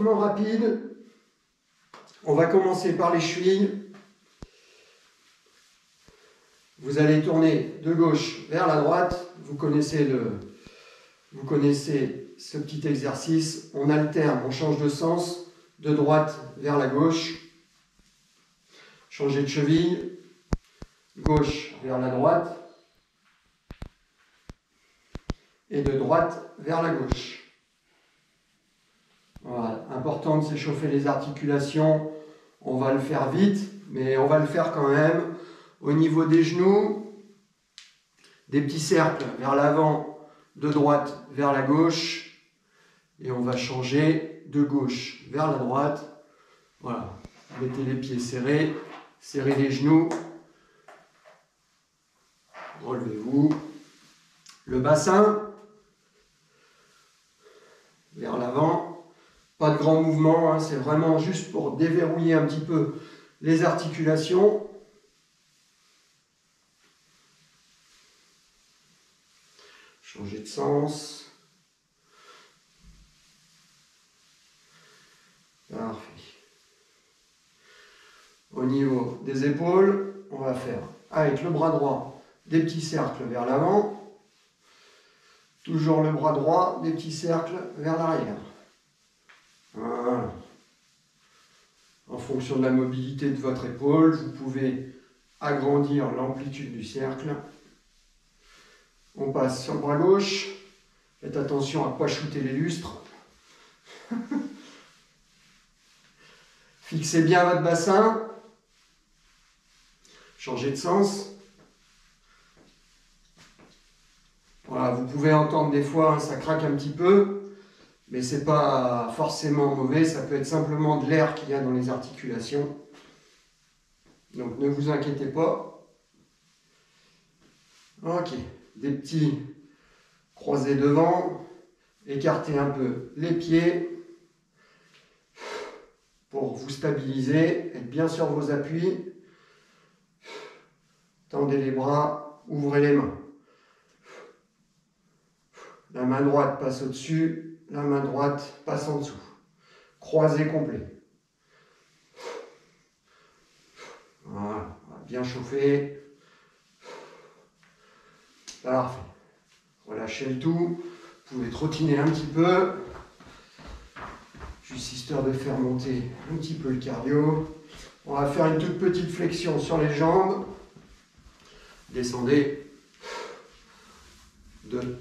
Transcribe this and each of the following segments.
échauffement rapide. On va commencer par les chevilles. Vous allez tourner de gauche vers la droite. Vous connaissez ce petit exercice. On alterne, on change de sens, de droite vers la gauche. Changer de cheville. Gauche vers la droite. Et de droite vers la gauche. Voilà. Important de s'échauffer les articulations. On va le faire vite, mais on va le faire quand même. Au niveau des genoux, des petits cercles vers l'avant, de droite vers la gauche. Et on va changer de gauche vers la droite. Voilà. Mettez les pieds serrés, serrez les genoux. Relevez-vous. Le bassin vers l'avant. Pas de grand mouvement, hein, c'est vraiment juste pour déverrouiller un petit peu les articulations. Changer de sens. Parfait. Au niveau des épaules, on va faire avec le bras droit des petits cercles vers l'avant. Toujours le bras droit, des petits cercles vers l'arrière. Voilà. En fonction de la mobilité de votre épaule, vous pouvez agrandir l'amplitude du cercle. On passe sur le bras gauche. Faites attention à ne pas shooter les lustres. Fixez bien votre bassin. Changez de sens. Voilà, vous pouvez entendre des fois, hein, ça craque un petit peu. Mais ce n'est pas forcément mauvais, ça peut être simplement de l'air qu'il y a dans les articulations. Donc ne vous inquiétez pas. Ok, des petits croisés devant, écartez un peu les pieds pour vous stabiliser, être bien sur vos appuis. Tendez les bras, ouvrez les mains. La main droite passe au-dessus. La main droite passe en dessous. Croisé complet. Voilà, bien chauffé. Parfait. Relâchez le tout. Vous pouvez trottiner un petit peu. Juste histoire de faire monter un petit peu le cardio. On va faire une toute petite flexion sur les jambes. Descendez. 2.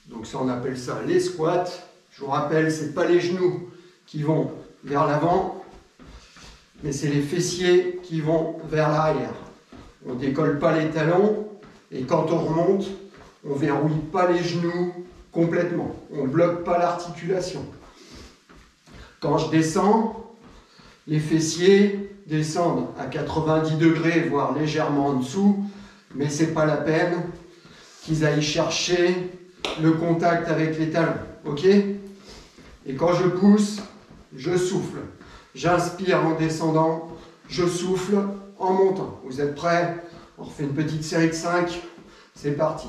Donc ça, on appelle ça les squats. Je vous rappelle, ce n'est pas les genoux qui vont vers l'avant, mais c'est les fessiers qui vont vers l'arrière. On ne décolle pas les talons, et quand on remonte, on ne verrouille pas les genoux complètement. On ne bloque pas l'articulation. Quand je descends, les fessiers descendent à 90 degrés, voire légèrement en dessous, mais ce n'est pas la peine qu'ils aillent chercher le contact avec les talons, ok? Et quand je pousse, je souffle. J'inspire en descendant, je souffle en montant. Vous êtes prêts? On refait une petite série de 5. C'est parti.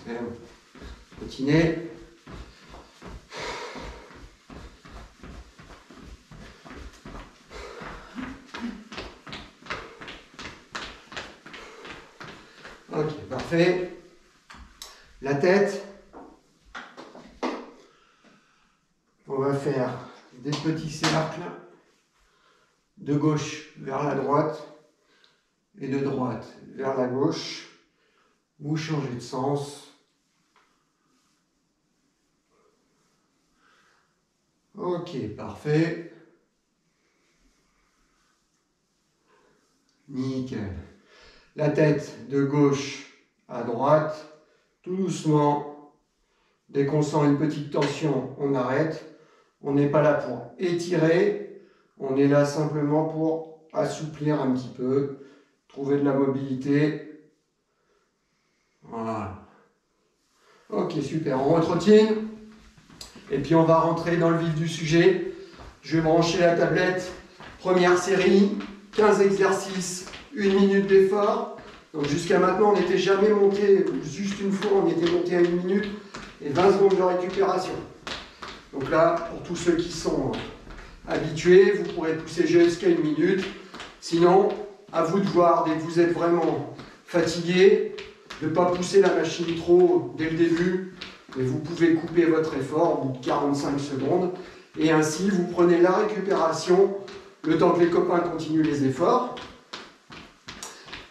C'est bon. Continuez. Ok, parfait. La tête. On va faire des petits cercles de gauche vers la droite et de droite vers la gauche. Vous changez de sens. Ok, parfait. Nickel. La tête de gauche à droite, tout doucement. Dès qu'on sent une petite tension, on arrête. On n'est pas là pour étirer, on est là simplement pour assouplir un petit peu, trouver de la mobilité. Voilà. Ok, super. On retrottine. Et puis on va rentrer dans le vif du sujet. Je vais brancher la tablette. Première série. 15 exercices, 1 minute d'effort. Donc jusqu'à maintenant, on n'était jamais monté, juste une fois, on était monté à 1 minute et 20 secondes de récupération. Donc là, pour tous ceux qui sont habitués, vous pourrez pousser jusqu'à 1 minute. Sinon, à vous de voir, dès que vous êtes vraiment fatigué, de ne pas pousser la machine trop dès le début, mais vous pouvez couper votre effort au bout de 45 secondes. Et ainsi, vous prenez la récupération, le temps que les copains continuent les efforts.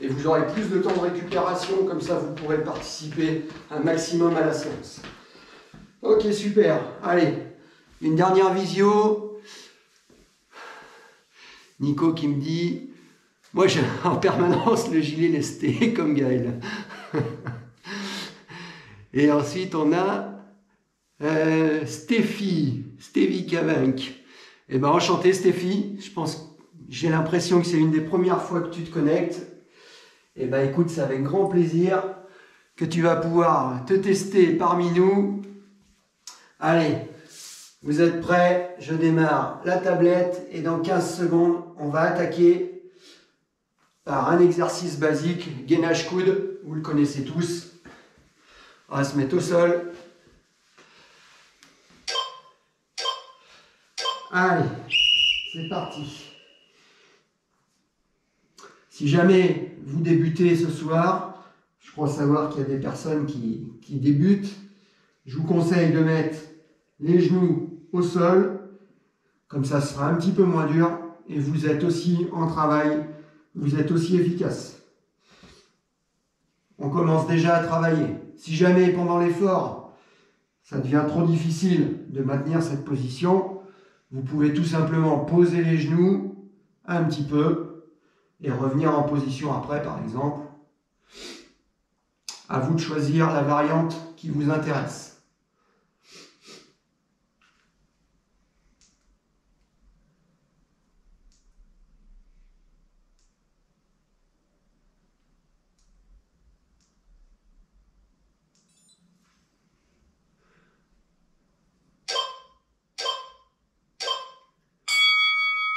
Et vous aurez plus de temps de récupération, comme ça vous pourrez participer un maximum à la séance. Ok, super. Allez, une dernière visio. Nico qui me dit, moi j'ai en permanence le gilet lesté comme Gaël. Et ensuite on a Stéphie Cavinck. Eh ben enchanté Stéphie, j'ai l'impression que c'est une des premières fois que tu te connectes. Eh ben écoute, c'est avec grand plaisir que tu vas pouvoir te tester parmi nous. Allez, vous êtes prêts? Je démarre la tablette et dans 15 secondes, on va attaquer par un exercice basique, gainage coude, vous le connaissez tous. On va se mettre au sol. Allez, c'est parti. Si jamais vous débutez ce soir, je crois savoir qu'il y a des personnes qui débutent, je vous conseille de mettre les genoux au sol, comme ça ce sera un petit peu moins dur et vous êtes aussi en travail, vous êtes aussi efficace. On commence déjà à travailler. Si jamais pendant l'effort, ça devient trop difficile de maintenir cette position, vous pouvez tout simplement poser les genoux un petit peu et revenir en position après, par exemple. À vous de choisir la variante qui vous intéresse.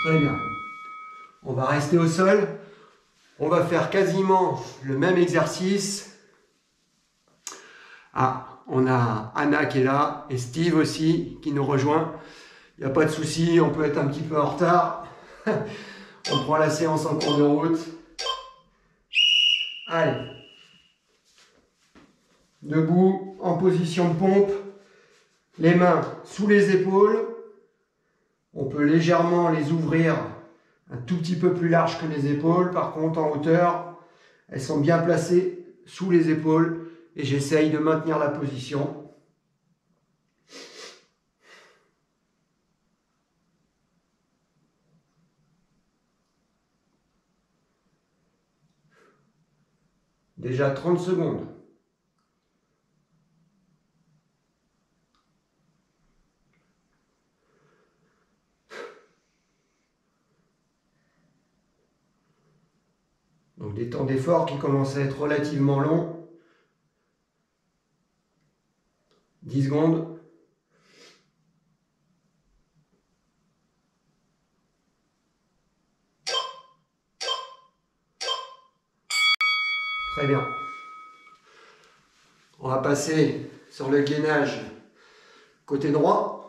Très bien. On va rester au sol. On va faire quasiment le même exercice. Ah, on a Anna qui est là et Steve aussi qui nous rejoint. Il n'y a pas de souci, on peut être un petit peu en retard. On prend la séance en cours de route. Allez. Debout, en position de pompe. Les mains sous les épaules. On peut légèrement les ouvrir un tout petit peu plus large que les épaules. Par contre, en hauteur, elles sont bien placées sous les épaules et j'essaye de maintenir la position. Déjà 30 secondes. Donc des temps d'effort qui commencent à être relativement longs. 10 secondes. Très bien. On va passer sur le gainage côté droit.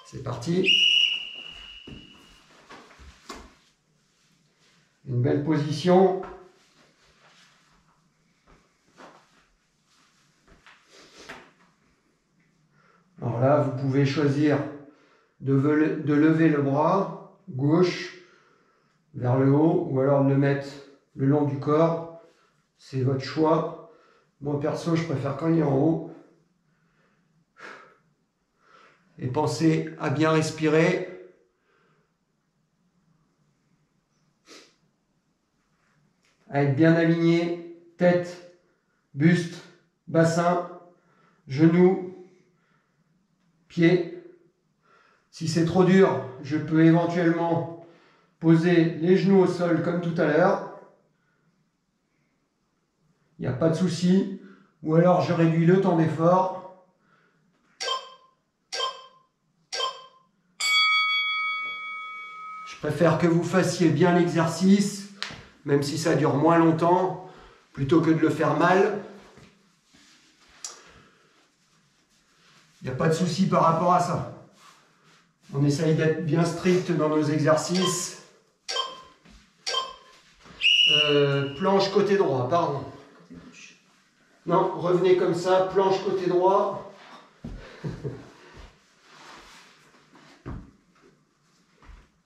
C'est parti. Une belle position. Alors là, vous pouvez choisir de lever le bras gauche vers le haut ou alors de le mettre le long du corps. C'est votre choix. Moi perso, je préfère quand il est en haut. Et pensez à bien respirer. À être bien aligné, tête, buste, bassin, genoux, pieds. Si c'est trop dur, je peux éventuellement poser les genoux au sol comme tout à l'heure. il n'y a pas de souci. Ou alors je réduis le temps d'effort. Je préfère que vous fassiez bien l'exercice, même si ça dure moins longtemps, plutôt que de le faire mal. Il n'y a pas de souci par rapport à ça. On essaye d'être bien strict dans nos exercices. Planche côté droit, pardon. Non, revenez comme ça, planche côté droit.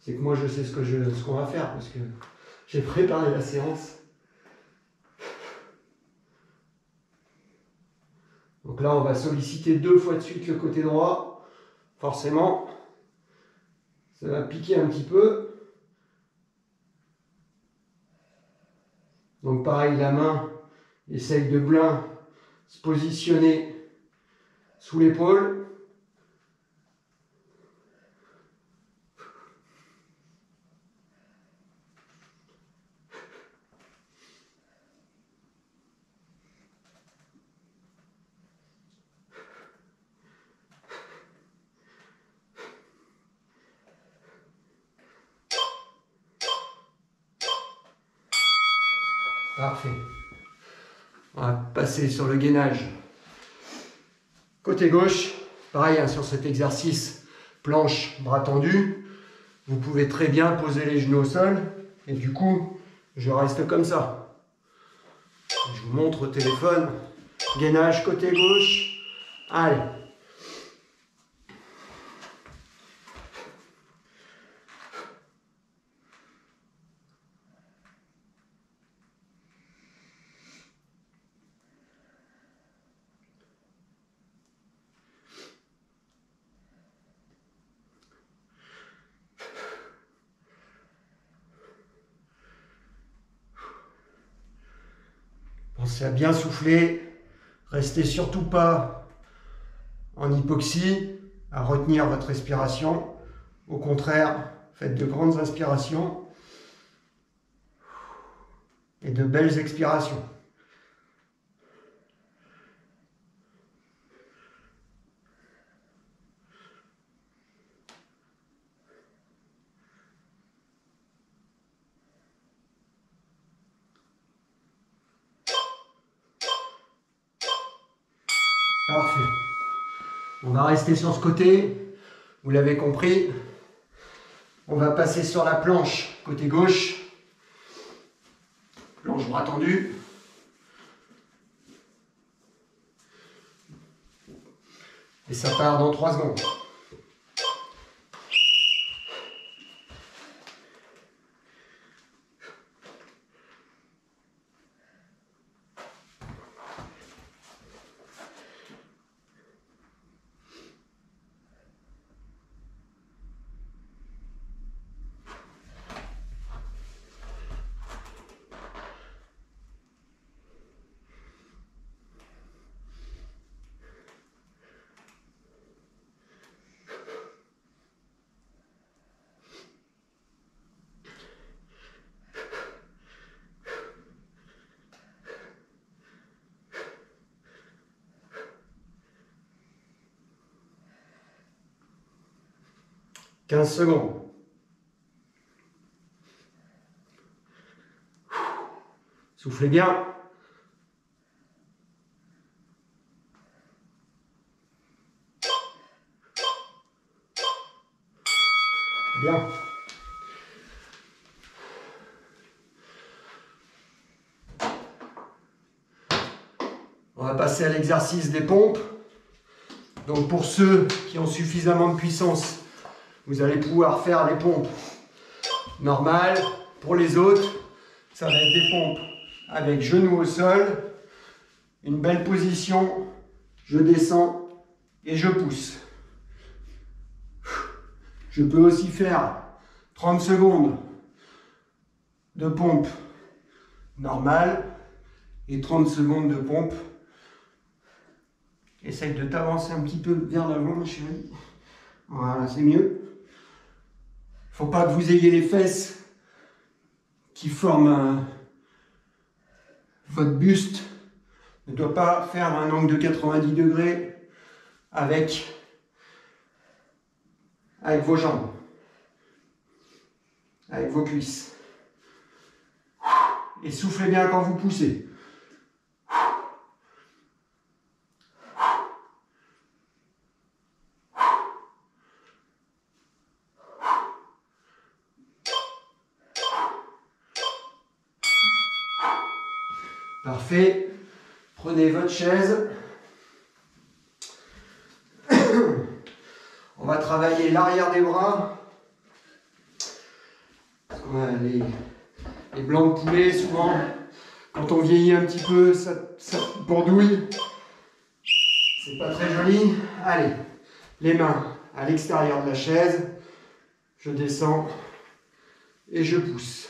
C'est que moi je sais ce qu'on va faire parce que j'ai préparé la séance. Donc là on va solliciter 2 fois de suite le côté droit. Forcément, ça va piquer un petit peu. Donc pareil, la main essaye de bien se positionner sous l'épaule. Parfait. On va passer sur le gainage. Côté gauche, pareil hein, sur cet exercice, planche, bras tendus. Vous pouvez très bien poser les genoux au sol. Et du coup, je reste comme ça. Je vous montre au téléphone. Gainage côté gauche. Allez. Pensez à bien souffler. Restez surtout pas en hypoxie, à retenir votre respiration. Au contraire, faites de grandes inspirations et de belles expirations. Parfait. On va rester sur ce côté. Vous l'avez compris. On va passer sur la planche côté gauche. Planche bras tendu. Et ça part dans 3 secondes. « 15 secondes. Soufflez bien. Bien. On va passer à l'exercice des pompes. Donc pour ceux qui ont suffisamment de puissance, vous allez pouvoir faire les pompes normales. Pour les autres, ça va être des pompes avec genoux au sol, une belle position, je descends et je pousse. Je peux aussi faire 30 secondes de pompe normale et 30 secondes de pompe. Essaye de t'avancer un petit peu vers l'avant, ma chérie. Voilà, c'est mieux. Il ne faut pas que vous ayez les fesses qui forment votre buste ne doit pas faire un angle de 90 degrés avec vos jambes, avec vos cuisses. Et soufflez bien quand vous poussez. Parfait. Prenez votre chaise. On va travailler l'arrière des bras. Les blancs de poulet, souvent, quand on vieillit un petit peu, ça bourdouille. C'est pas très joli. Allez, les mains à l'extérieur de la chaise. Je descends et je pousse.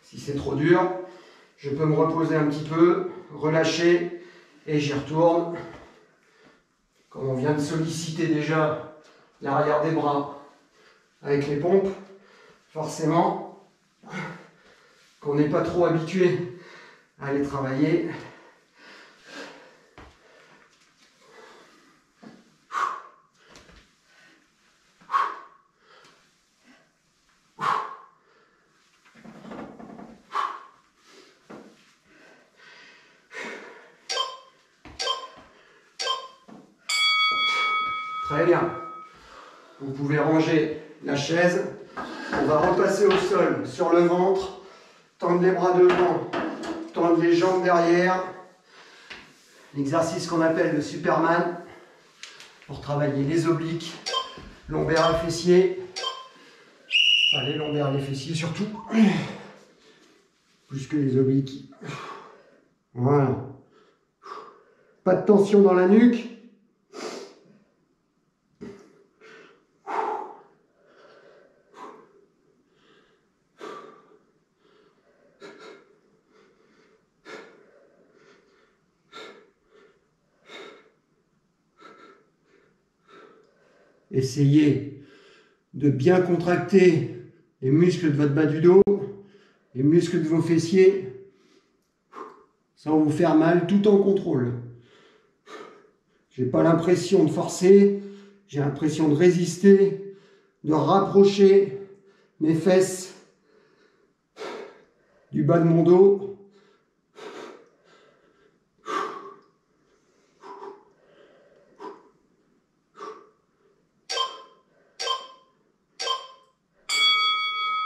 Si c'est trop dur, je peux me reposer un petit peu, relâcher et j'y retourne. Comme on vient de solliciter déjà l'arrière des bras avec les pompes, forcément qu'on n'est pas trop habitué à les travailler. Très bien. Vous pouvez ranger la chaise. On va repasser au sol sur le ventre. Tendre les bras devant. Tendre les jambes derrière. L'exercice qu'on appelle le Superman. Pour travailler les obliques, lombaires et fessiers. Enfin, les lombaires et les fessiers surtout. Plus que les obliques. Voilà. Pas de tension dans la nuque. Essayez de bien contracter les muscles de votre bas du dos, les muscles de vos fessiers, sans vous faire mal, tout en contrôle. J'ai pas l'impression de forcer, j'ai l'impression de résister, de rapprocher mes fesses du bas de mon dos.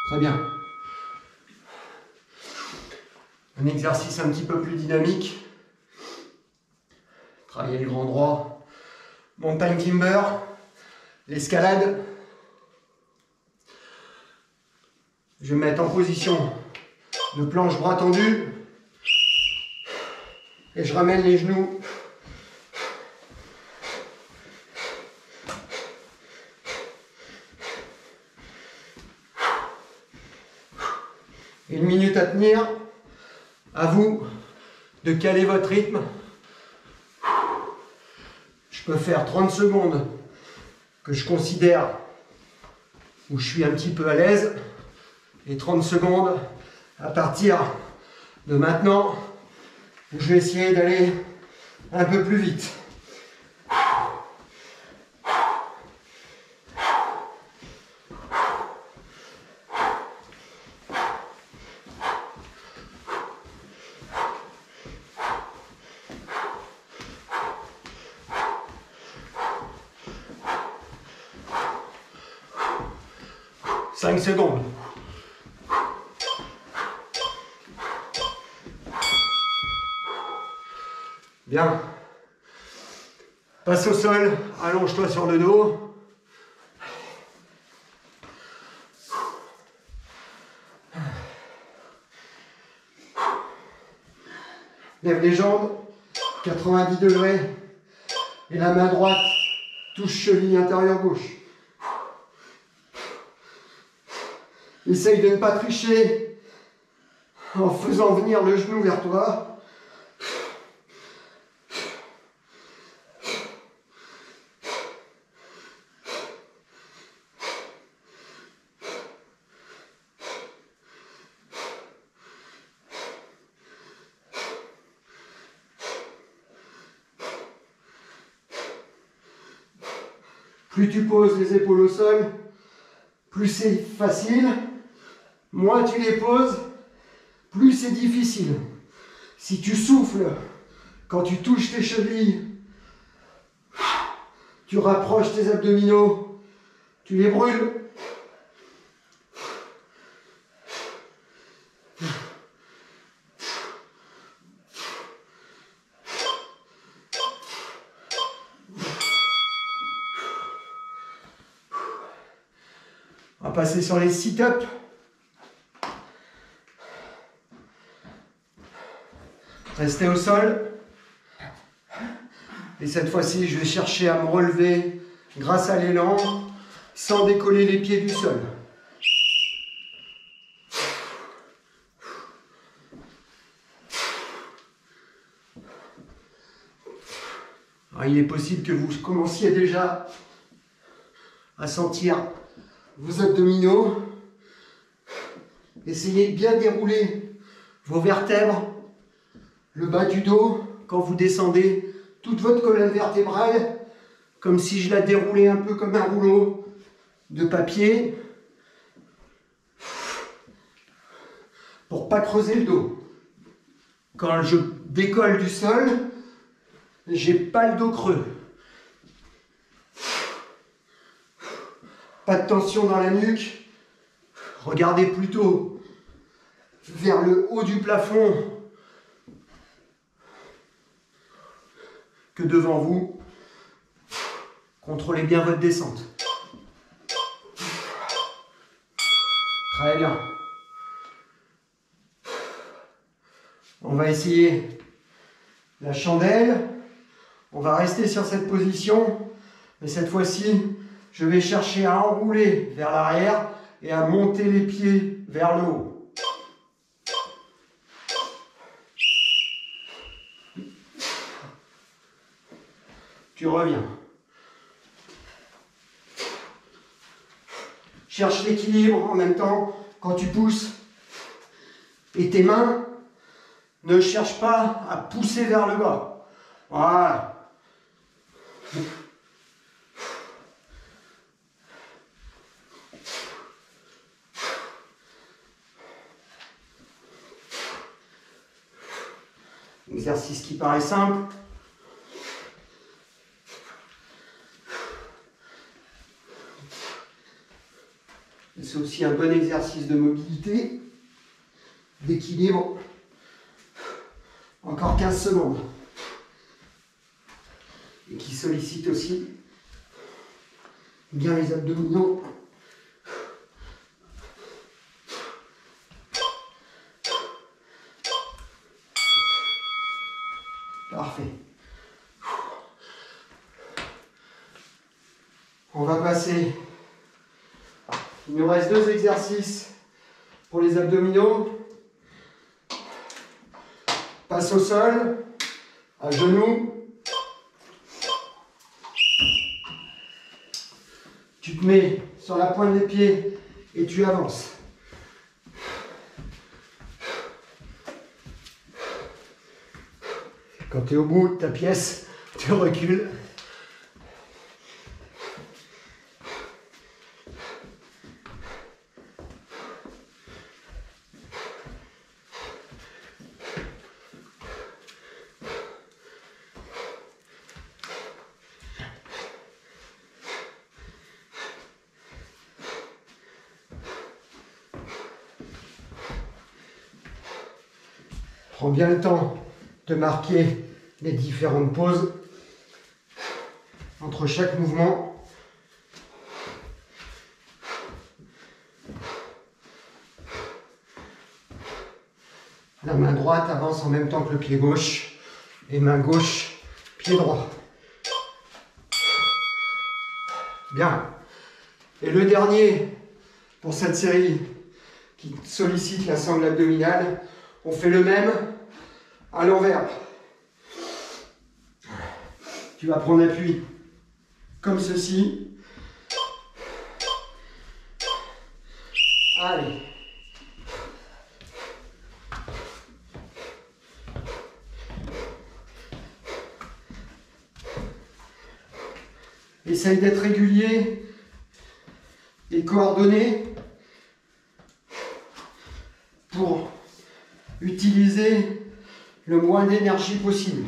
Très bien. Un exercice un petit peu plus dynamique. Travailler le grand droit. Montagne climber. L'escalade. Je vais me mettre en position de planche bras tendu. Et je ramène les genoux. Une minute à tenir. À vous de caler votre rythme. Je peux faire 30 secondes que je considère où je suis un petit peu à l'aise et 30 secondes à partir de maintenant où je vais essayer d'aller un peu plus vite. 5 secondes. Bien. Passe au sol, allonge-toi sur le dos. Lève les jambes, 90 degrés. Et la main droite touche cheville intérieure gauche. Essaye de ne pas tricher en faisant venir le genou vers toi. Plus tu poses les épaules au sol, plus c'est facile. Moins tu les poses, plus c'est difficile. Si tu souffles quand tu touches tes chevilles, tu rapproches tes abdominaux, tu les brûles. On va passer sur les sit-ups. Restez au sol. Et cette fois-ci, je vais chercher à me relever grâce à l'élan, sans décoller les pieds du sol. Alors, il est possible que vous commenciez déjà à sentir vos abdominaux. Essayez de bien dérouler vos vertèbres, le bas du dos, quand vous descendez toute votre colonne vertébrale, comme si je la déroulais un peu comme un rouleau de papier, pour pas creuser le dos. Quand je décolle du sol, j'ai pas le dos creux. Pas de tension dans la nuque. Regardez plutôt vers le haut du plafond que devant vous. Contrôlez bien votre descente. Très bien. On va essayer la chandelle. On va rester sur cette position, mais cette fois-ci, je vais chercher à enrouler vers l'arrière et à monter les pieds vers le haut. Tu reviens. Cherche l'équilibre en même temps quand tu pousses. Et tes mains ne cherchent pas à pousser vers le bas. Voilà. Exercice qui paraît simple. C'est aussi un bon exercice de mobilité, d'équilibre. Encore 15 secondes. Et qui sollicite aussi bien les abdominaux. Parfait. On va passer. Il nous reste 2 exercices pour les abdominaux. Passe au sol, à genoux. Tu te mets sur la pointe des pieds et tu avances. Quand tu es au bout de ta pièce, tu recules. Prends bien le temps de marquer les différentes pauses entre chaque mouvement. La main droite avance en même temps que le pied gauche et main gauche, pied droit. Bien. Et le dernier pour cette série qui sollicite la sangle abdominale, on fait le même à l'envers. Tu vas prendre appui comme ceci. Allez. Et Essaye d'être régulier et coordonné pour utiliser le moins d'énergie possible.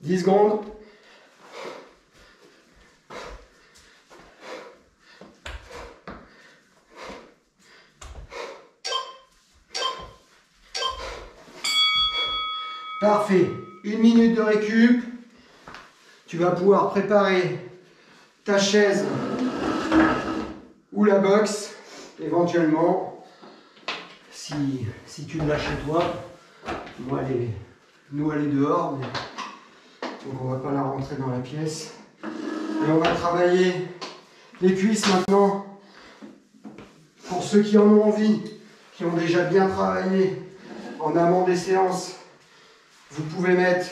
Dix secondes. Parfait. 1 minute de récup. Tu vas pouvoir préparer ta chaise ou la box, éventuellement, si tu l'as chez toi. Moi, nous, elle est dehors, mais donc on ne va pas la rentrer dans la pièce. Et on va travailler les cuisses maintenant. Pour ceux qui en ont envie, qui ont déjà bien travaillé en amont des séances, vous pouvez mettre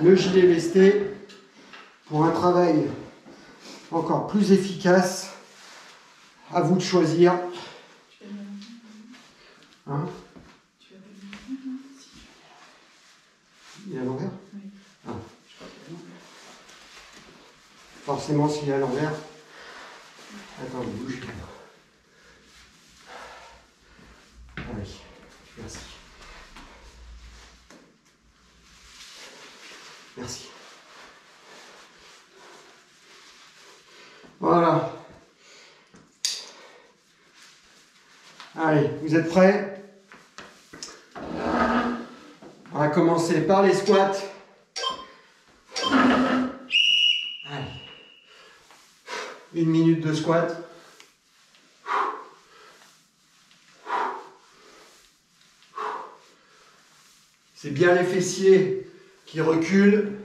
le gilet vesté pour un travail encore plus efficace. À vous de choisir. Hein? Il est à l'envers? Oui. Ah. Forcément, s'il est à l'envers. Attends, bouge. Allez, merci. Merci. Voilà. Allez, vous êtes prêts? On va commencer par les squats. Allez. 1 minute de squat. C'est bien les fessiers qui reculent.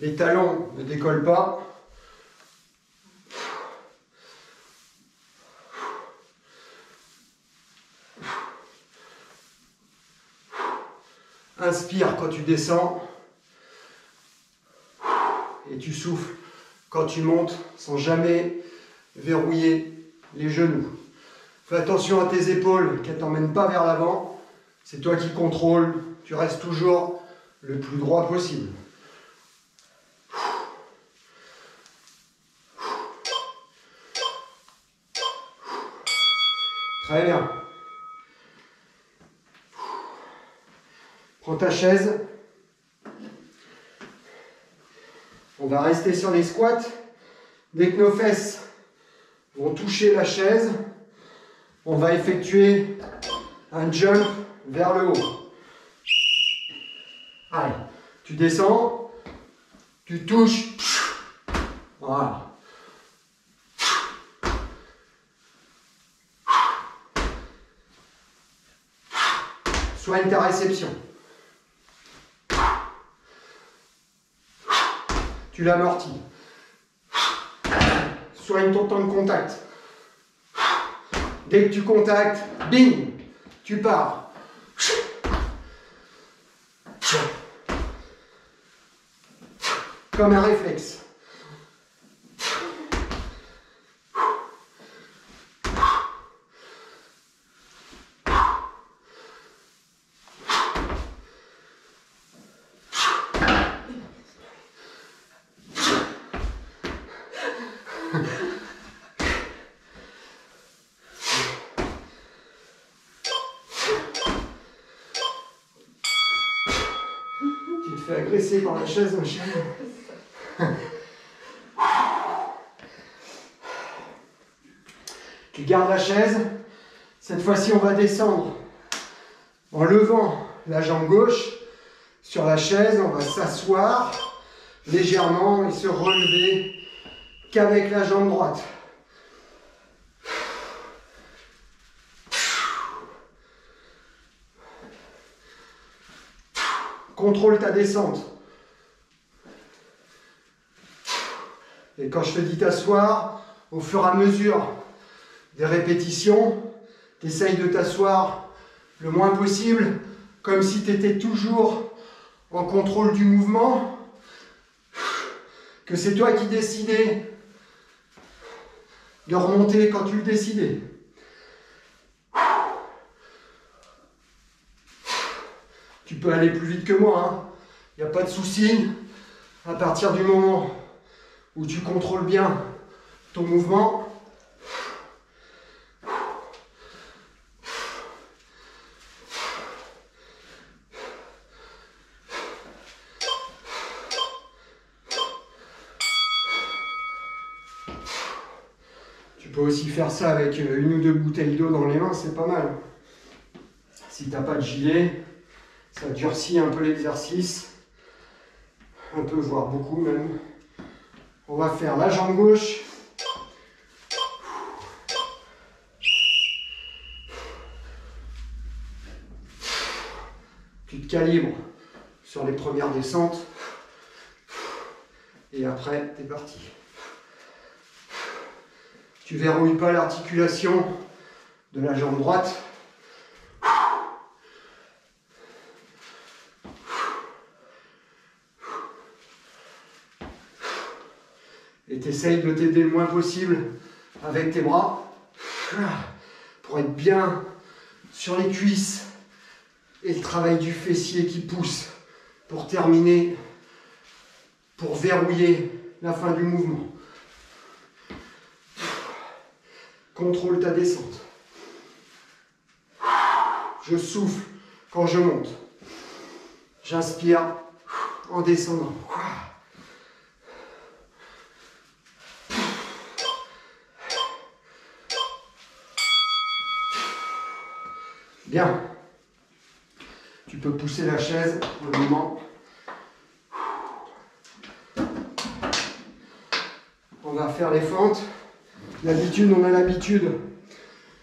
Les talons ne décollent pas. Inspire quand tu descends. Et tu souffles quand tu montes sans jamais verrouiller les genoux. Fais attention à tes épaules qu'elles ne t'emmènent pas vers l'avant. C'est toi qui contrôles. Tu restes toujours le plus droit possible. Très bien. Prends ta chaise. On va rester sur les squats. Dès que nos fesses vont toucher la chaise, on va effectuer un jump vers le haut. Allez, tu descends, tu touches. Voilà. Soigne ta réception. Tu l'amortis. Soigne ton temps de contact. Dès que tu contactes, bing, tu pars. Comme un réflexe. Tu te fais agresser par la chaise, mon chien. Tu gardes la chaise. Cette fois-ci, on va descendre en levant la jambe gauche sur la chaise. On va s'asseoir légèrement et se relever qu'avec la jambe droite. Contrôle ta descente. Et quand je te dis t'asseoir, au fur et à mesure des répétitions, tu essayes de t'asseoir le moins possible, comme si tu étais toujours en contrôle du mouvement, que c'est toi qui décidais de remonter quand tu le décidais. Tu peux aller plus vite que moi, il n'y a pas de souci. À partir du moment où tu contrôles bien ton mouvement, tu peux aussi faire ça avec une ou deux bouteilles d'eau dans les mains, c'est pas mal. Si tu n'as pas de gilet, ça durcit un peu l'exercice, un peu, voire beaucoup même. On va faire la jambe gauche. Tu te calibres sur les premières descentes. Et après, t'es parti. Tu verrouilles pas l'articulation de la jambe droite. Et tu essayes de t'aider le moins possible avec tes bras pour être bien sur les cuisses et le travail du fessier qui pousse pour terminer, pour verrouiller la fin du mouvement. Contrôle ta descente. Je souffle quand je monte. J'inspire en descendant. Bien. Tu peux pousser la chaise au moment. On va faire les fentes. D'habitude, on a l'habitude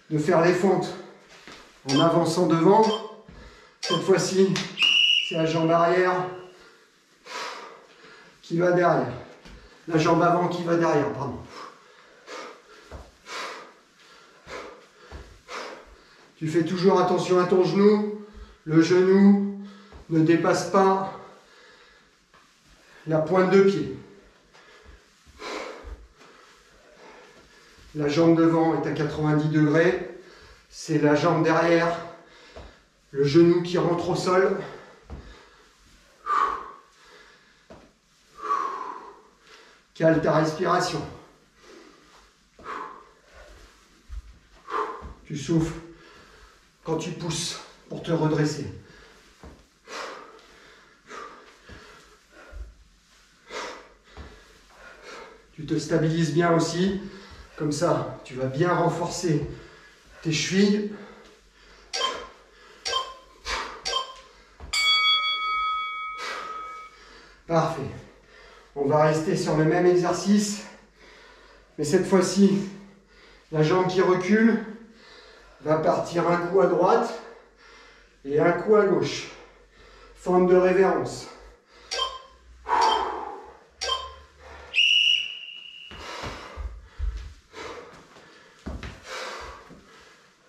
de faire les fentes en avançant devant. Cette fois-ci, c'est la jambe arrière qui va derrière. La jambe avant qui va derrière, pardon. Tu fais toujours attention à ton genou. Le genou ne dépasse pas la pointe de pied. La jambe devant est à 90 degrés. C'est la jambe derrière. Le genou qui rentre au sol. Cale ta respiration. Tu souffles quand tu pousses pour te redresser. Tu te stabilises bien aussi. Comme ça, tu vas bien renforcer tes chevilles. Parfait. On va rester sur le même exercice. Mais cette fois-ci, la jambe qui recule va partir un coup à droite et un coup à gauche. Forme de révérence.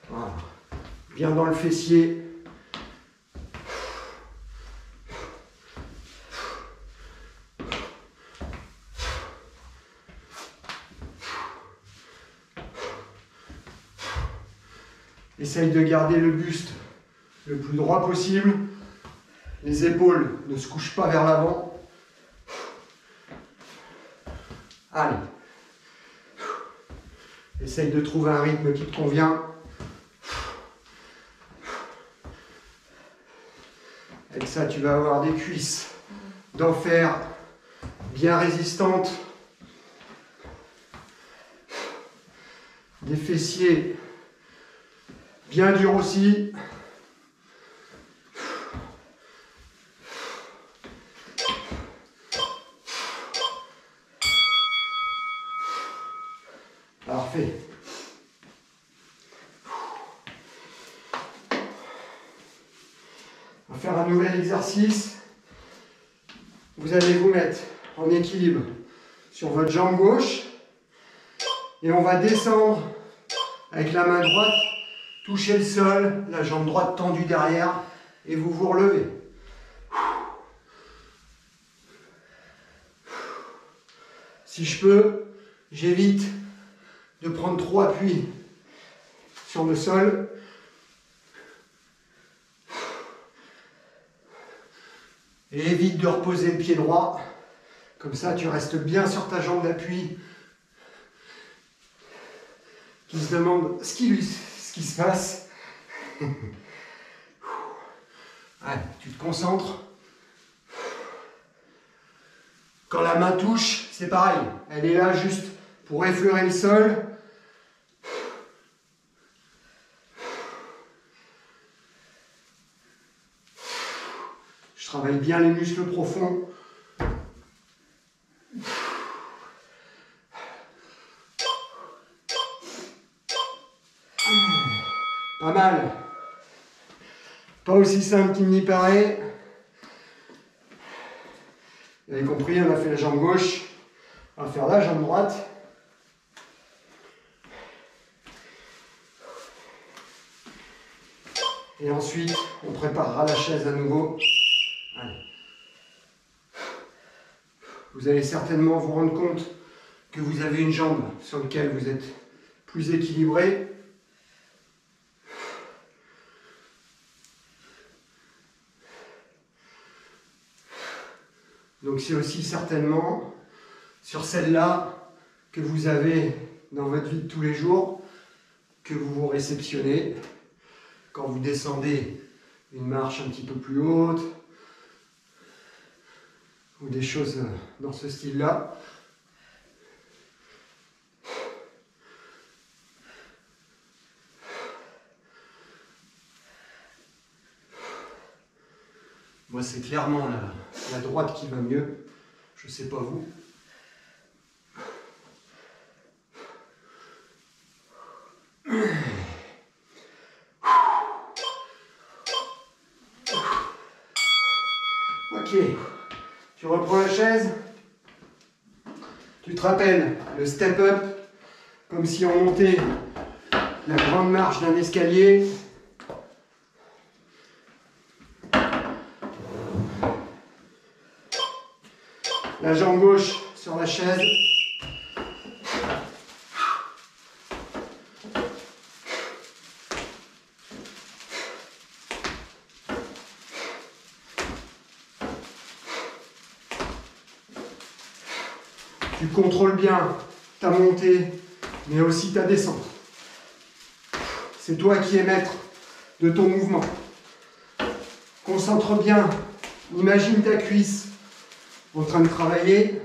Voilà. Bien dans le fessier. Essaye de garder le buste le plus droit possible. Les épaules ne se couchent pas vers l'avant. Allez. Essaye de trouver un rythme qui te convient. Avec ça, tu vas avoir des cuisses d'enfer bien résistantes. Des fessiers bien durs aussi. Parfait. On va faire un nouvel exercice. vous allez vous mettre en équilibre sur votre jambe gauche et on va descendre avec la main droite, toucher le sol, la jambe droite tendue derrière et vous vous relevez. Si je peux, j'évite de prendre trop appui sur le sol. Et évite de reposer le pied droit. Comme ça, tu restes bien sur ta jambe d'appui. Qui se demande ce qui se passe. Ouais, tu te concentres. Quand la main touche, c'est pareil. Elle est là juste pour effleurer le sol. Je travaille bien les muscles profonds. Pas mal. Pas aussi simple qu'il n'y paraît. Vous avez compris, on a fait la jambe gauche. On va faire la jambe droite. Et ensuite, on préparera la chaise à nouveau. Allez. Vous allez certainement vous rendre compte que vous avez une jambe sur laquelle vous êtes plus équilibré. Donc c'est aussi certainement sur celle-là que vous avez dans votre vie de tous les jours que vous vous réceptionnez quand vous descendez une marche un petit peu plus haute ou des choses dans ce style-là. Moi, c'est clairement la droite qui va mieux. Je ne sais pas vous. Ok. Tu reprends la chaise. Tu te rappelles le step up, comme si on montait la grande marche d'un escalier. La jambe gauche sur la chaise. Tu contrôles bien ta montée, mais aussi ta descente. C'est toi qui es maître de ton mouvement. Concentre bien, imagine ta cuisse en train de travailler.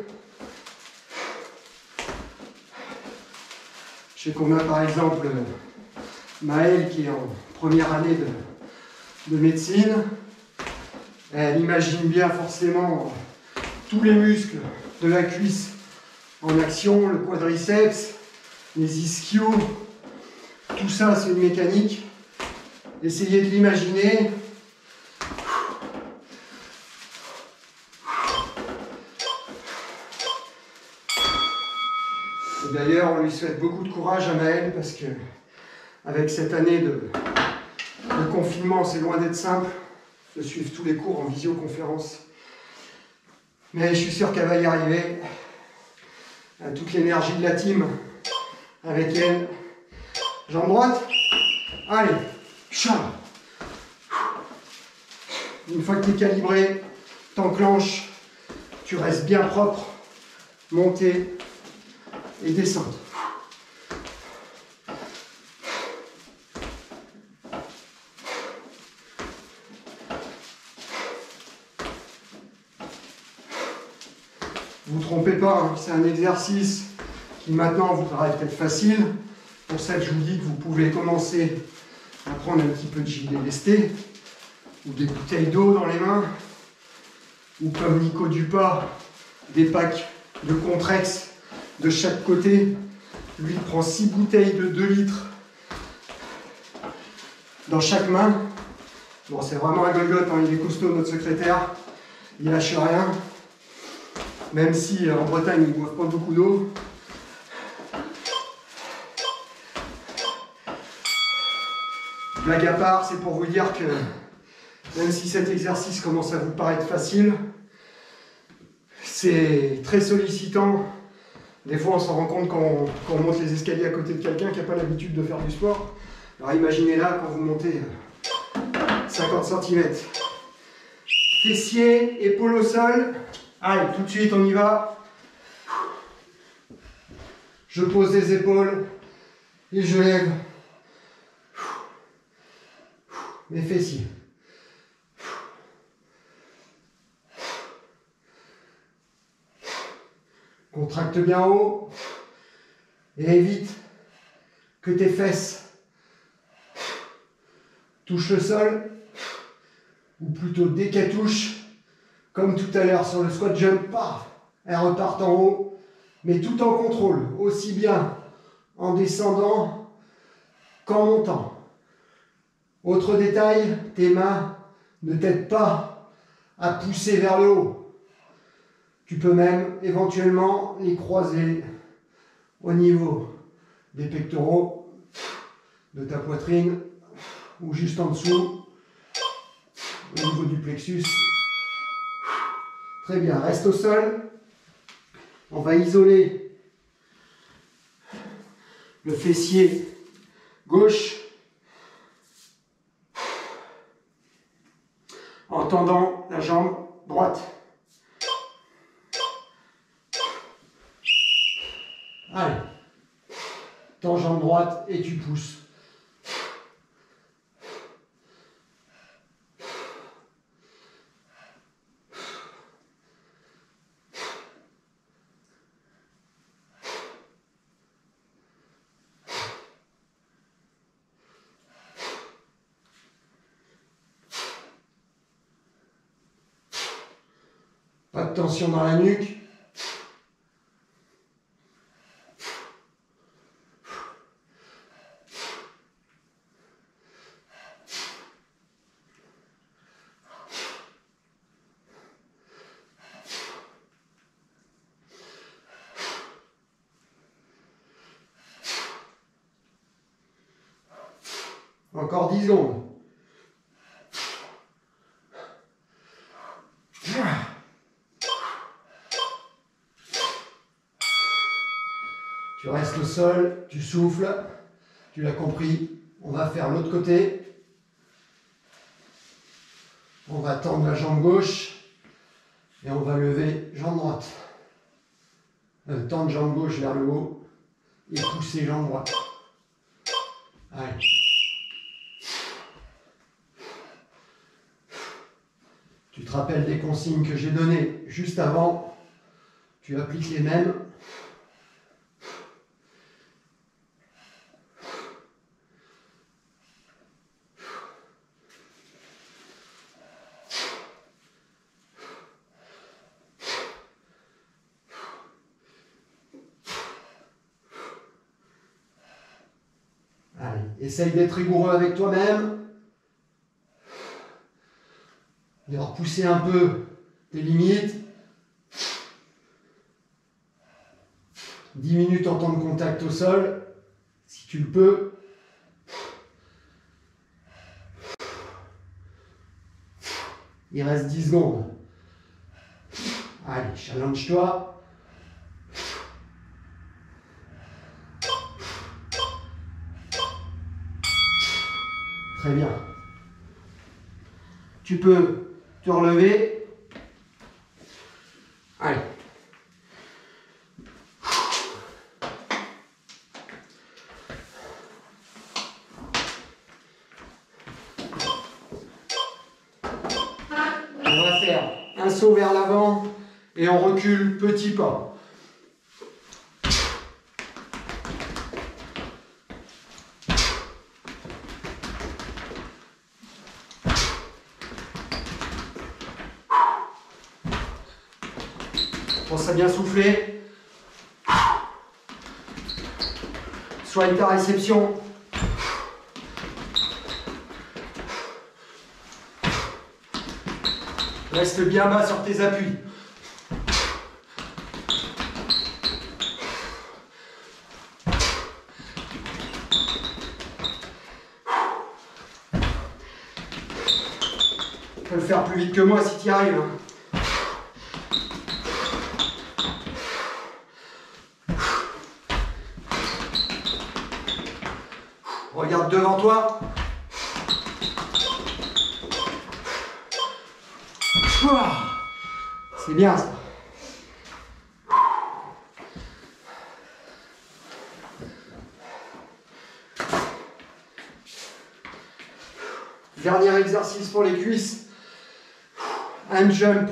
Je sais qu'on a par exemple Maëlle qui est en première année de médecine. Elle imagine bien forcément tous les muscles de la cuisse en action, le quadriceps, les ischios, tout ça c'est une mécanique. Essayez de l'imaginer. D'ailleurs, on lui souhaite beaucoup de courage à Maëlle parce que avec cette année de confinement, c'est loin d'être simple de suivre tous les cours en visioconférence. Mais je suis sûr qu'elle va y arriver. Elle a toute l'énergie de la team avec elle. Jambe droite. Allez, chat. Une fois que tu es calibré, t'enclenches, tu restes bien propre, montée et descente. Vous ne trompez pas, hein, c'est un exercice qui maintenant vous paraît peut-être facile. Pour ça que je vous dis que vous pouvez commencer à prendre un petit peu de gilet lesté ou des bouteilles d'eau dans les mains ou comme Nico Dupas, des packs de Contrex de chaque côté. Lui il prend 6 bouteilles de 2 litres dans chaque main. Bon, c'est vraiment un Golgoth, hein, il est costaud notre secrétaire, il lâche rien. Même si en Bretagne, ils ne boivent pas beaucoup d'eau. Blague à part, c'est pour vous dire que même si cet exercice commence à vous paraître facile, c'est très sollicitant. Des fois, on s'en rend compte quand on monte les escaliers à côté de quelqu'un qui n'a pas l'habitude de faire du sport. Alors imaginez là, quand vous montez 50 cm. Fessiers, épaules au sol. Allez, tout de suite, on y va. Je pose les épaules et je lève mes fessiers. Contracte bien haut et évite que tes fesses touchent le sol, ou plutôt dès qu'elles touchent, comme tout à l'heure sur le squat jump, paf, elles repartent en haut, mais tout en contrôle, aussi bien en descendant qu'en montant. Autre détail, tes mains ne t'aident pas à pousser vers le haut. Tu peux même éventuellement les croiser au niveau des pectoraux, de ta poitrine, ou juste en dessous, au niveau du plexus. Très bien, reste au sol. On va isoler le fessier gauche en tendant la jambe droite. Allez, tends jambe droite et tu pousses. Pas de tension dans la nuque. Encore 10 secondes. Tu restes au sol, tu souffles. Tu l'as compris, on va faire l'autre côté. On va tendre la jambe gauche et on va lever jambe droite. Tendre jambe gauche vers le haut et pousser jambe droite. Allez. Tu te rappelles des consignes que j'ai données juste avant. Tu appliques les mêmes. Allez, essaye d'être rigoureux avec toi-même. De repousser un peu tes limites. 10 minutes en temps de contact au sol, si tu le peux. Il reste 10 secondes. Allez, challenge-toi. Très bien. Tu peux te relever. Allez. On va faire un saut vers l'avant et on recule petit pas. Pense à bien souffler. Soigne ta réception. Reste bien bas sur tes appuis. peux le faire plus vite que moi si tu y arrives. Hein. Regarde devant toi. C'est bien ça. Dernier exercice pour les cuisses. Un jump.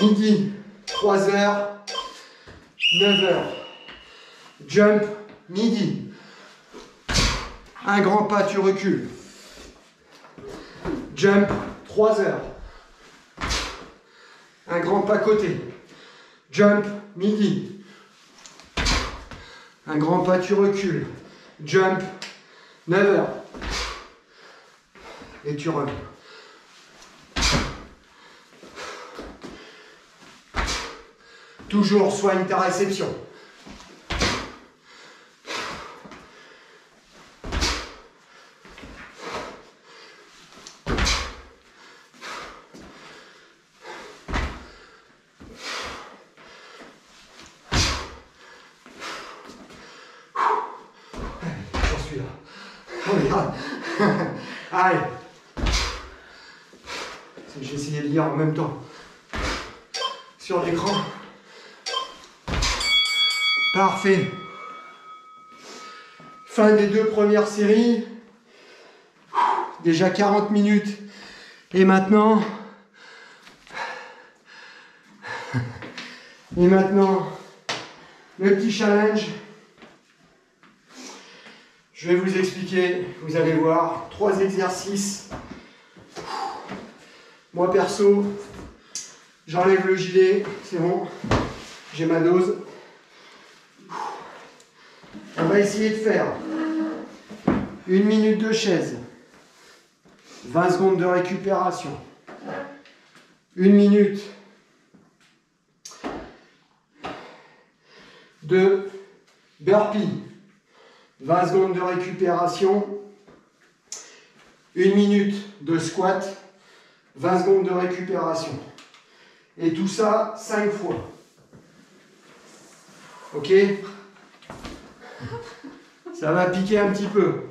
Midi, 3h, 9h. Jump, midi. Un grand pas, tu recules. Jump, 3h. Un grand pas côté. Jump, midi. Un grand pas, tu recules. Jump, 9h. Et tu reviens. Toujours soigne ta réception. J'en suis là. Regarde. Allez. J'ai essayé de lire en même temps sur l'écran. Parfait. Fin des 2 premières séries. Déjà 40 minutes. Et maintenant... le petit challenge. Je vais vous expliquer, vous allez voir, 3 exercices. Moi perso, j'enlève le gilet, c'est bon, j'ai ma dose. On va essayer de faire 1 minute de chaise, 20 secondes de récupération, 1 minute de burpee, 20 secondes de récupération, 1 minute de squat, 20 secondes de récupération. Et tout ça 5 fois. Ok? Ça va piquer un petit peu.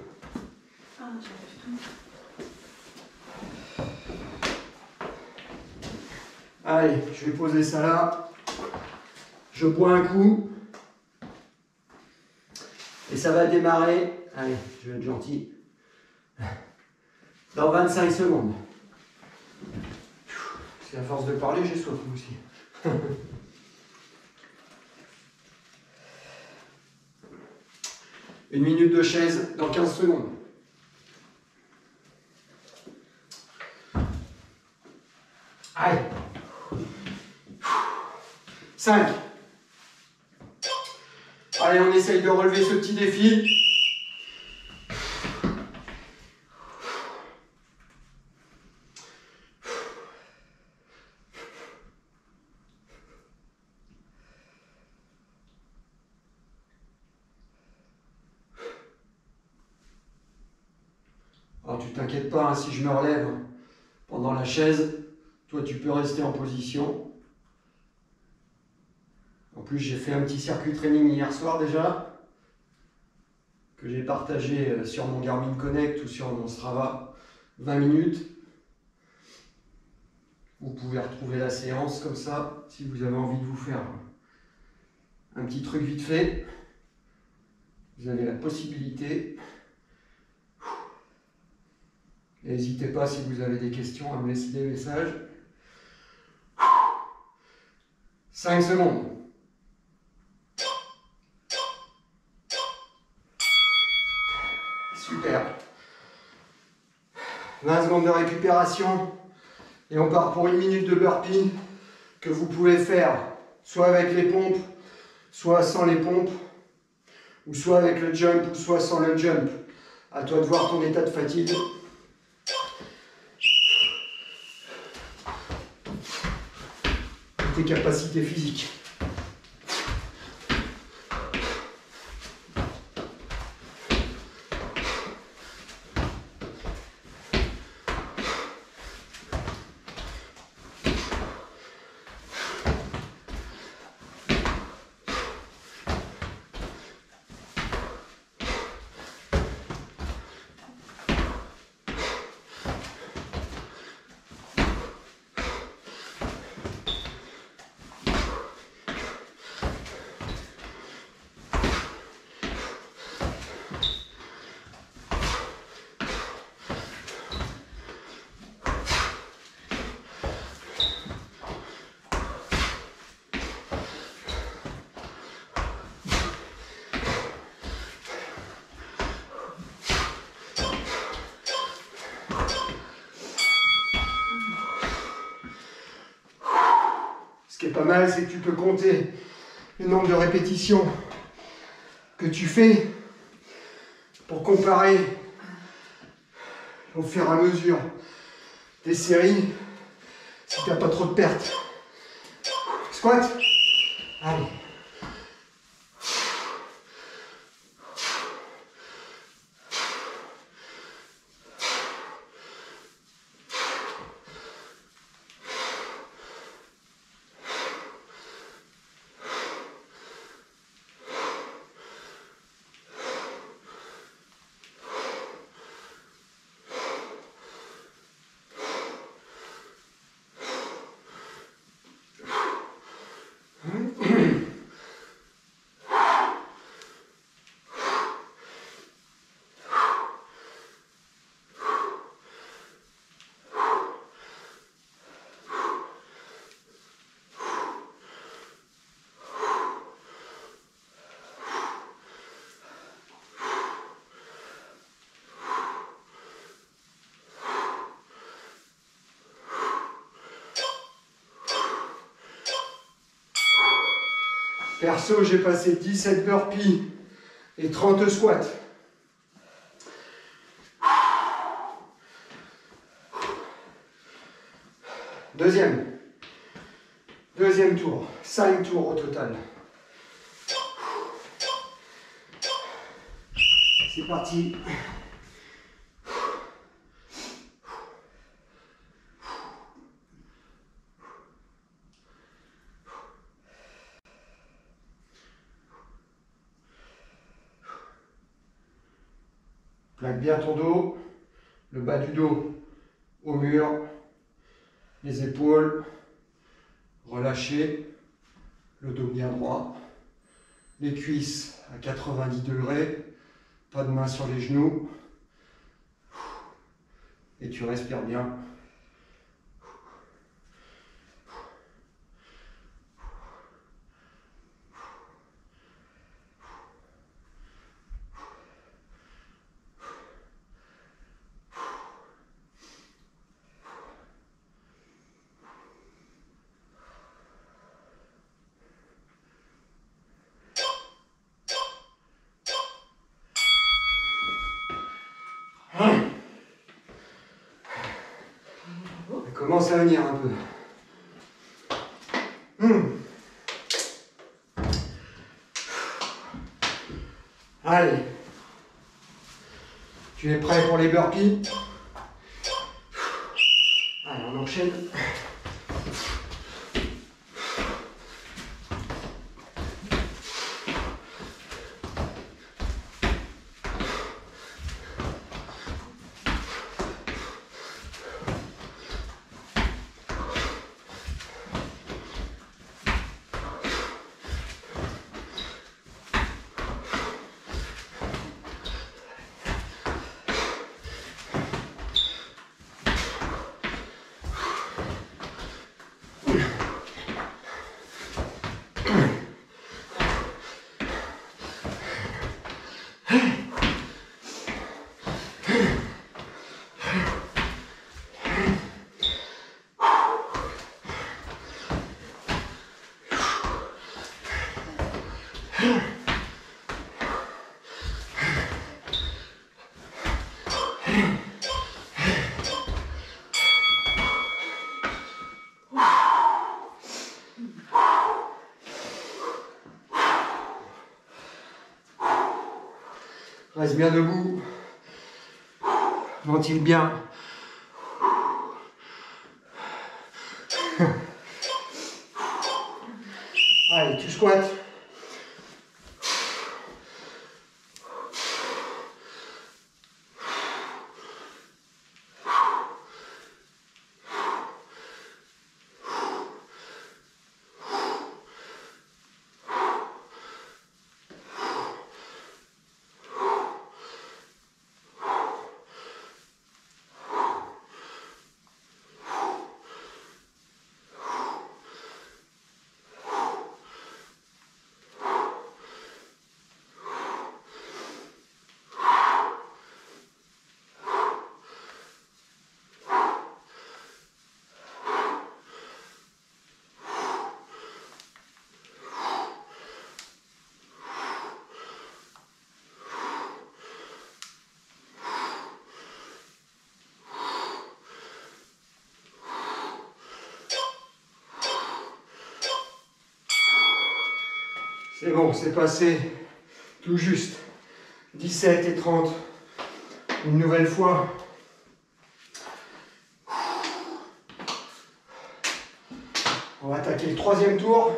Allez, je vais poser ça là. Je bois un coup. Et ça va démarrer. Allez, je vais être gentil. Dans 25 secondes. C'est à force de parler, j'ai soif moi aussi. 1 minute de chaise dans 15 secondes. Allez. 5. Allez, on essaye de relever ce petit défi. Alors tu t'inquiètes pas, hein, si je me relève pendant la chaise, toi tu peux rester en position. En plus j'ai fait un petit circuit training hier soir déjà, que j'ai partagé sur mon Garmin Connect ou sur mon Strava, 20 minutes. Vous pouvez retrouver la séance comme ça, si vous avez envie de vous faire un petit truc vite fait. Vous avez la possibilité. N'hésitez pas si vous avez des questions à me laisser des messages. 5 secondes. Super. 20 secondes de récupération. Et on part pour 1 minute de burpee que vous pouvez faire soit avec les pompes, soit sans les pompes, ou soit avec le jump, ou soit sans le jump. À toi de voir ton état de fatigue. Tes capacités physiques. pas mal, c'est que tu peux compter le nombre de répétitions que tu fais pour comparer au fur et à mesure des séries si tu n'as pas trop de pertes. Squat. Allez. Perso, j'ai passé 17 burpees et 30 squats. Deuxième tour, 5 tours au total. C'est parti. Plaque bien ton dos, le bas du dos au mur, les épaules relâchées, le dos bien droit, les cuisses à 90 degrés, pas de main sur les genoux, et tu respires bien. Ça commence à venir un peu. Allez. Tu es prêt pour les burpees? Allez, on enchaîne. Reste bien debout. Ventile bien. Allez, tu squattes. C'est bon, c'est passé tout juste. 17 et 30. Une nouvelle fois. On va attaquer le troisième tour.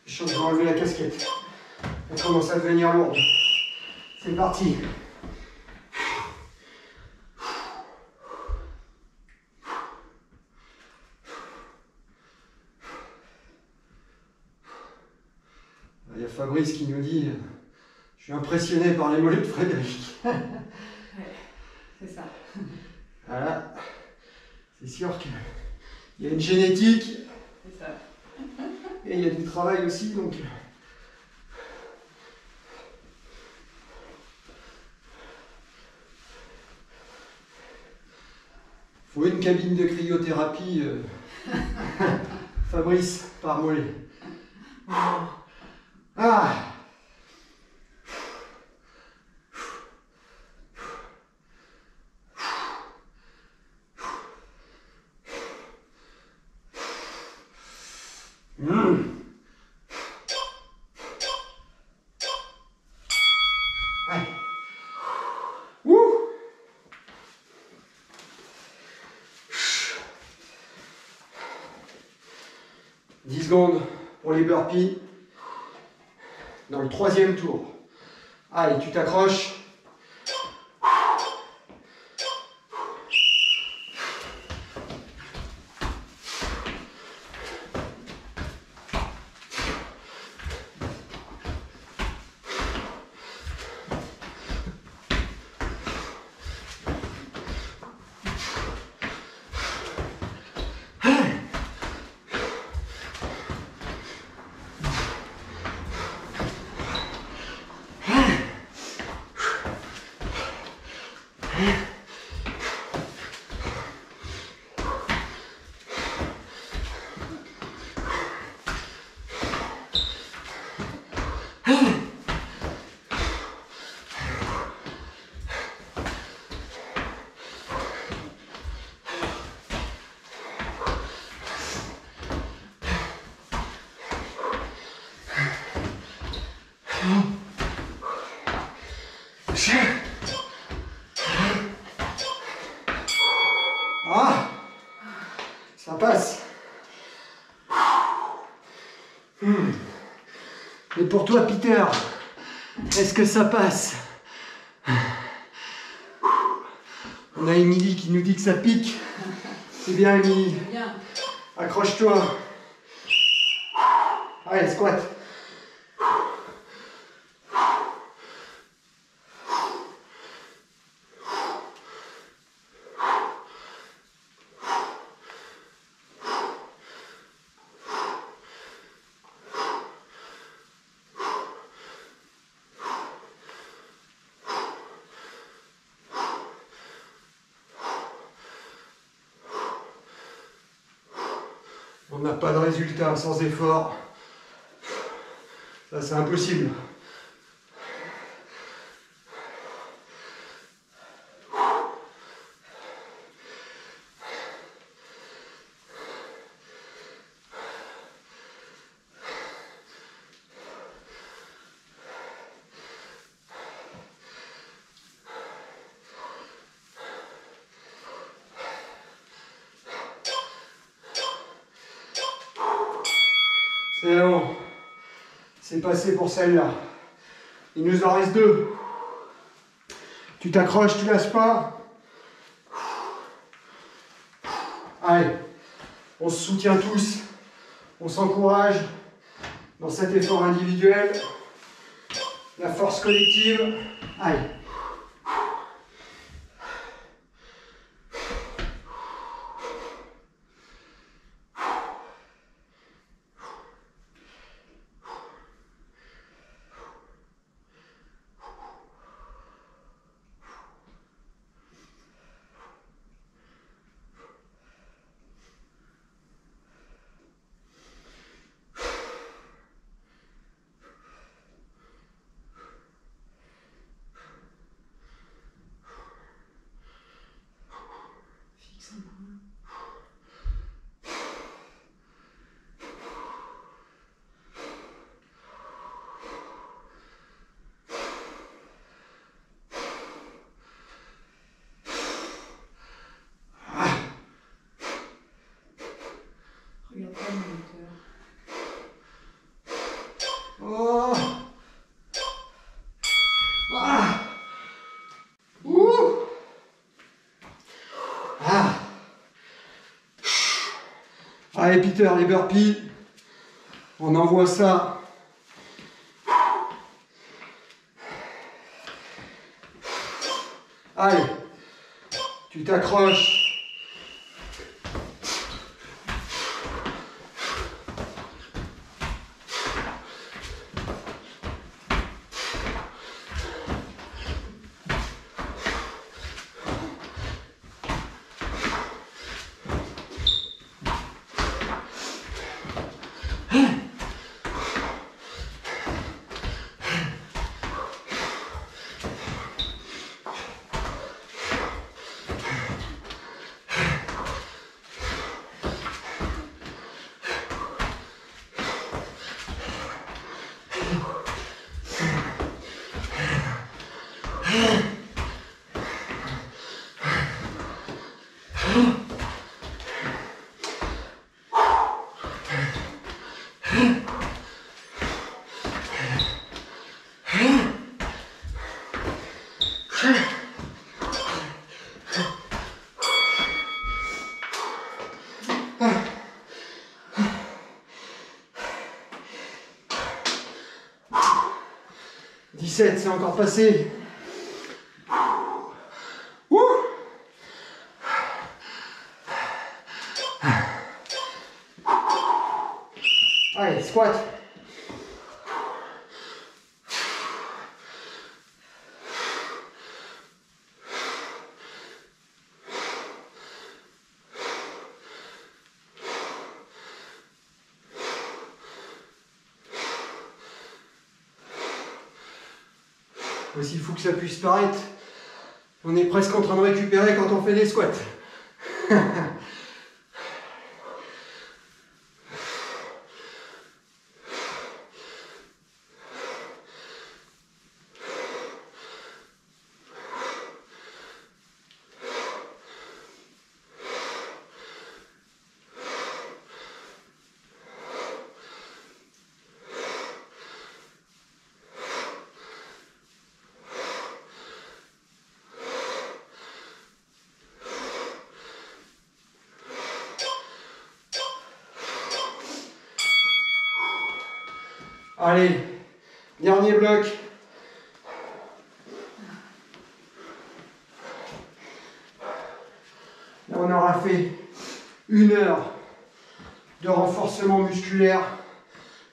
Je vais enlever la casquette. Elle commence à devenir lourde. C'est parti. Il y a Fabrice qui nous dit « Je suis impressionné par les mollets de Frédéric. » Ouais, c'est ça. Voilà. C'est sûr qu'il y a une génétique. C'est ça. Et il y a du travail aussi, donc... Faut une cabine de cryothérapie, Fabrice, par mollet. Ah! Allez. Ouh! 10 secondes pour les burpees. Dans le troisième tour. Allez, tu t'accroches. Ah, ça passe. Et pour toi, Peter, est-ce que ça passe? On a Émilie qui nous dit que ça pique. C'est bien, Émilie. Bien. Accroche-toi. Allez, squat. On n'a pas de résultat sans effort. Ça, c'est impossible. C'est bon. C'est passé pour celle-là. Il nous en reste 2. Tu t'accroches, tu lâches pas. Allez, on se soutient tous. On s'encourage dans cet effort individuel. La force collective. Allez. Allez Peter, les burpees, on envoie ça. Allez, tu t'accroches. C'est encore passé. Ouh. Allez, squat. Aussi fou que ça puisse paraître, on est presque en train de récupérer quand on fait des squats. Allez, dernier bloc. Là, on aura fait 1 heure de renforcement musculaire,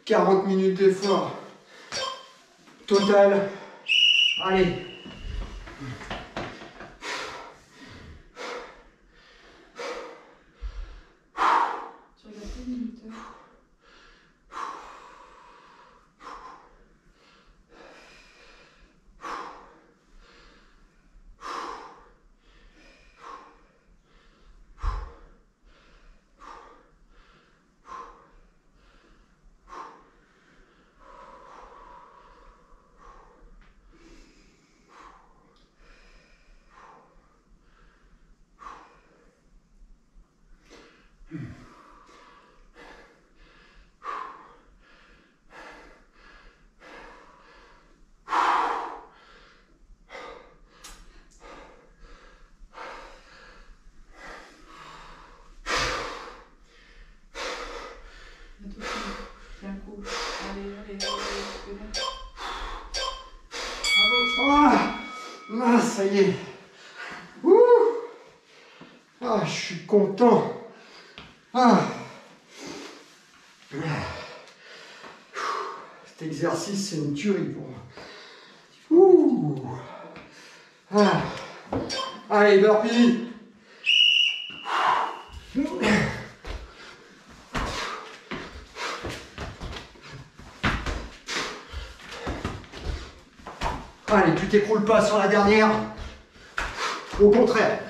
40 minutes d'effort total. Allez. Tu regardes tes minutes. Tiens un coup. Allez. Ah, ça y est. Ouh. Ah, je suis content. Ah. Cet exercice, c'est une tuerie pour moi. Ouh. Ah. Allez, burpee. Allez, tu t'écroules pas sur la dernière. Au contraire.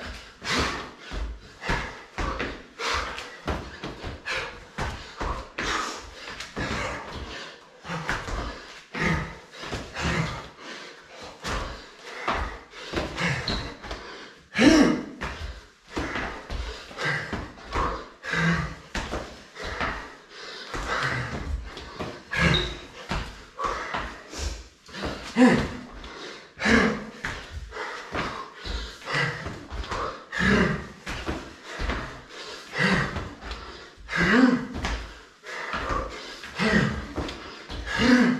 Allez.